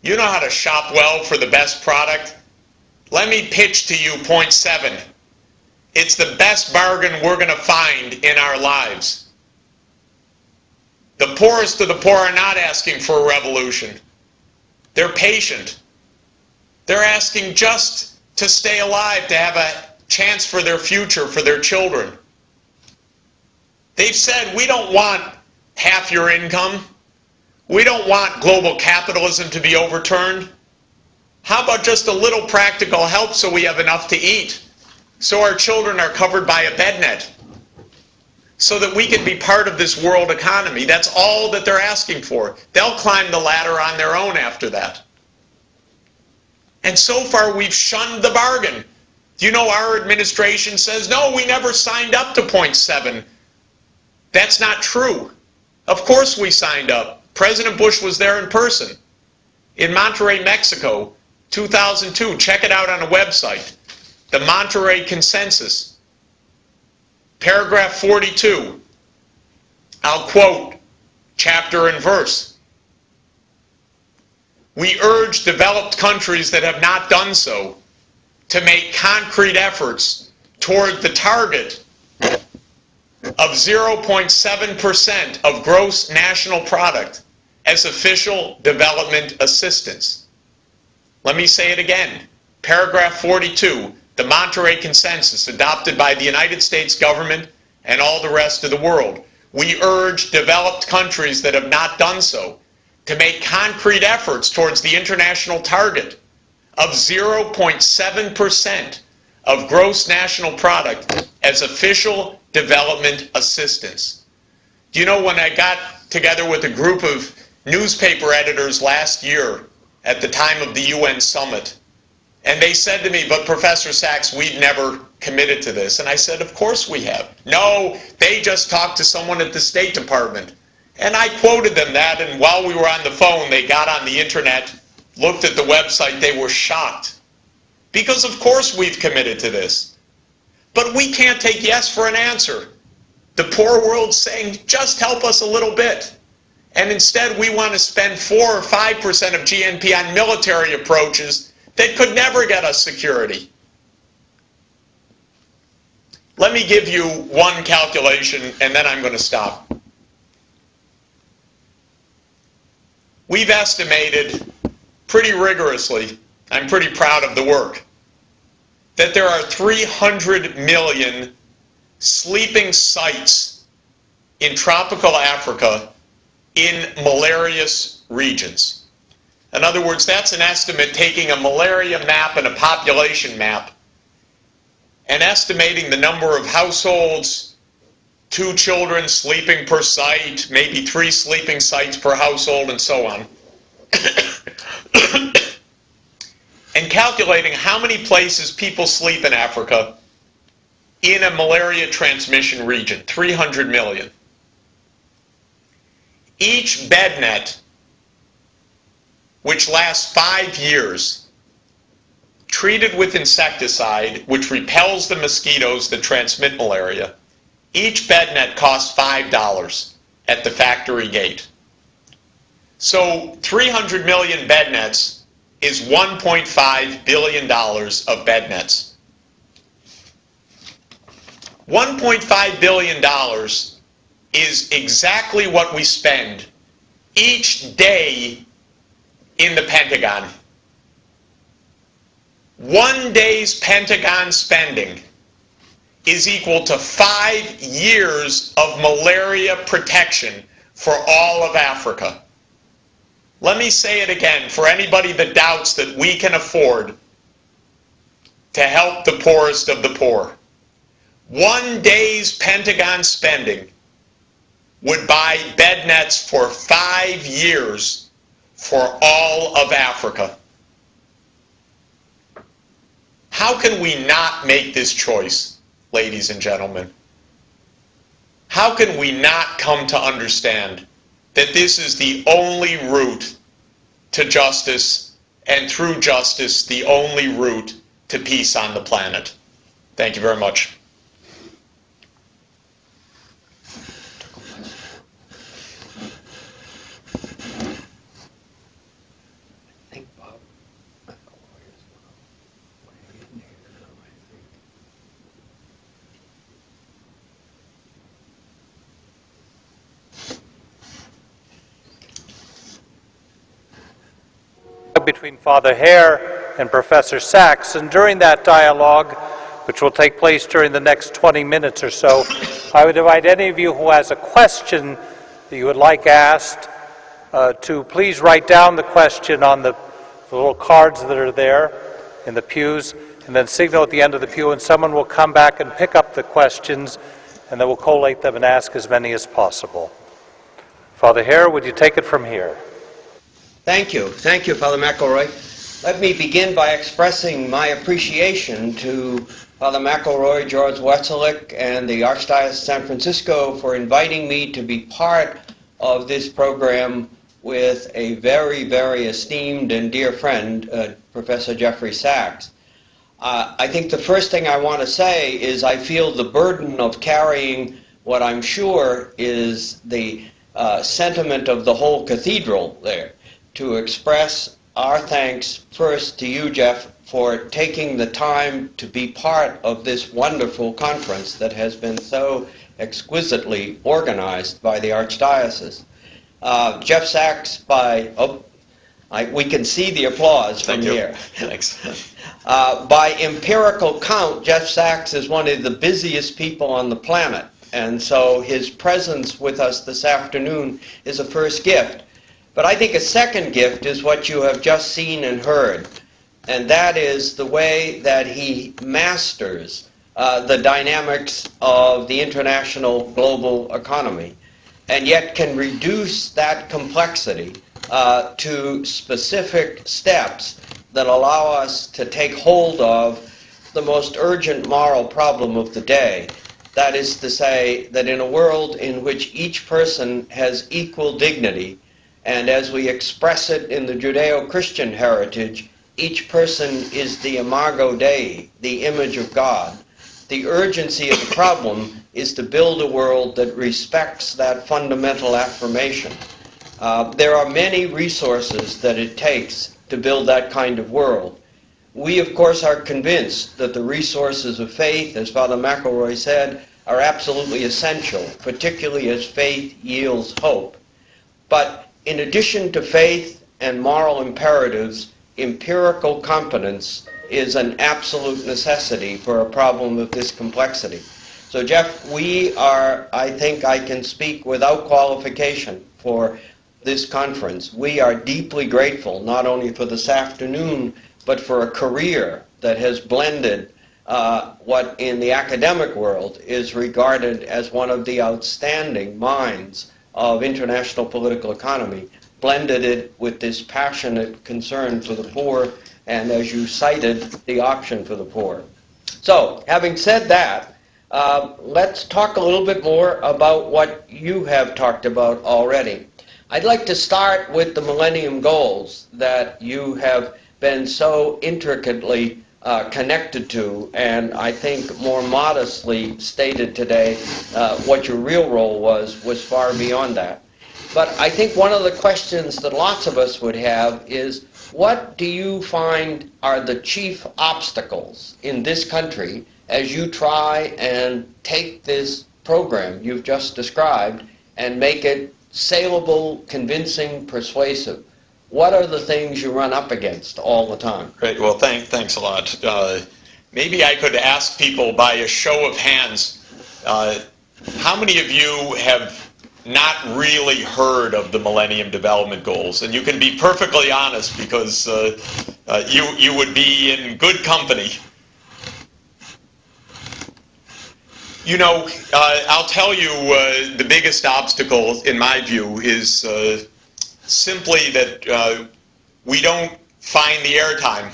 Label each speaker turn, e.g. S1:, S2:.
S1: You know how to shop well for the best product? Let me pitch to you point 7. It's the best bargain we're going to find in our lives. The poorest of the poor are not asking for a revolution. They're patient. They're asking just to stay alive, to have a chance for their future, for their children. They've said, we don't want half your income. We don't want global capitalism to be overturned. How about just a little practical help so we have enough to eat, so our children are covered by a bed net, so that we can be part of this world economy? That's all that they're asking for. They'll climb the ladder on their own after that. And so far we've shunned the bargain. Do you know our administration says, no, we never signed up to point 7. That's not true. Of course we signed up. President Bush was there in person in Monterrey, Mexico, 2002. Check it out on a website. The Monterrey Consensus. Paragraph 42. I'll quote chapter and verse. We urge developed countries that have not done so to make concrete efforts toward the target of 0.7% of gross national product as official development assistance. Let me say it again. Paragraph 42, the Monterrey Consensus, adopted by the United States government and all the rest of the world. We urge developed countries that have not done so to make concrete efforts towards the international target of 0.7% of gross national product as official development assistance. Do you know, when I got together with a group of newspaper editors last year at the time of the UN summit, and they said to me, but Professor Sachs, we've never committed to this. And I said, of course we have. No, they just talked to someone at the State Department. And I quoted them that, and while we were on the phone, they got on the internet, looked at the website, they were shocked. Because of course we've committed to this. But we can't take yes for an answer. The poor world's saying, just help us a little bit. And instead we want to spend 4 or 5% of GNP on military approaches that could never get us security. Let me give you one calculation, and then I'm going to stop. We've estimated pretty rigorously, I'm pretty proud of the work, that there are 300 million sleeping sites in tropical Africa in malarious regions. In other words, that's an estimate taking a malaria map and a population map and estimating the number of households, 2 children sleeping per site, maybe 3 sleeping sites per household, and so on. And calculating how many places people sleep in Africa in a malaria transmission region, 300 million. Each bed net, which lasts 5 years, treated with insecticide, which repels the mosquitoes that transmit malaria, each bed net costs $5 at the factory gate. So 300 million bed nets is $1.5 billion of bed nets. $1.5 billion is exactly what we spend each day in the Pentagon. 1 day's Pentagon spending is equal to 5 years of malaria protection for all of Africa. Let me say it again for anybody that doubts that we can afford to help the poorest of the poor. 1 day's Pentagon spending would buy bed nets for 5 years for all of Africa. How can we not make this choice, ladies and gentlemen? How can we not come to understand that this is the only route to justice, and through justice, the only route to peace on the planet? Thank you very much.
S2: think Bob.
S3: Between Father Hare and Professor Sachs, and during that dialogue, which will take place during the next 20 minutes or so, I would invite any of you who has a question that you would like asked to please write down the question on the little cards that are there in the pews, and then signal at the end of the pew, and someone will come back and pick up the questions, and then we'll collate them and ask as many as possible. Father Hare, would you take it from here?
S2: Thank you, Father McElroy. Let me begin by expressing my appreciation to Father McElroy, George Weselick, and the Archdiocese of San Francisco for inviting me to be part of this program with a very, very esteemed and dear friend, Professor Jeffrey Sachs. I think the first thing I want to say is I feel the burden of carrying what I'm sure is the sentiment of the whole cathedral there, to express our thanks first to you, Jeff, for taking the time to be part of this wonderful conference that has been so exquisitely organized by the Archdiocese. Jeff Sachs, we can see the applause from here.
S1: Thanks.
S2: By empirical count, Jeff Sachs is one of the busiest people on the planet, and so his presence with us this afternoon is a first gift. But I think a second gift is what you have just seen and heard, and that is the way that he masters the dynamics of the international global economy, and yet can reduce that complexity to specific steps that allow us to take hold of the most urgent moral problem of the day. That is to say that in a world in which each person has equal dignity, and as we express it in the Judeo-Christian heritage, each person is the imago Dei, the image of God. The urgency of the problem is to build a world that respects that fundamental affirmation. There are many resources that it takes to build that kind of world. We, of course, are convinced that the resources of faith, as Father McElroy said, are absolutely essential, particularly as faith yields hope. But in addition to faith and moral imperatives, empirical competence is an absolute necessity for a problem of this complexity. So, Jeff, we are, I think I can speak without qualification for this conference. We are deeply grateful, not only for this afternoon, but for a career that has blended what in the academic world is regarded as one of the outstanding minds of international political economy, blended it with this passionate concern for the poor, and as you cited, the option for the poor. So, having said that, let's talk a little bit more about what you have talked about already. I'd like to start with the Millennium Goals that you have been so intricately connected to, and I think more modestly stated today what your real role was far beyond that. But I think one of the questions that lots of us would have is, what do you find are the chief obstacles in this country as you try and take this program you've just described and make it saleable, convincing, persuasive? What are the things you run up against all the time?
S1: Great. Well, thanks a lot. Maybe I could ask people by a show of hands, how many of you have not really heard of the Millennium Development Goals? And you can be perfectly honest, because you would be in good company. You know, I'll tell you the biggest obstacle, in my view, is simply that we don't find the airtime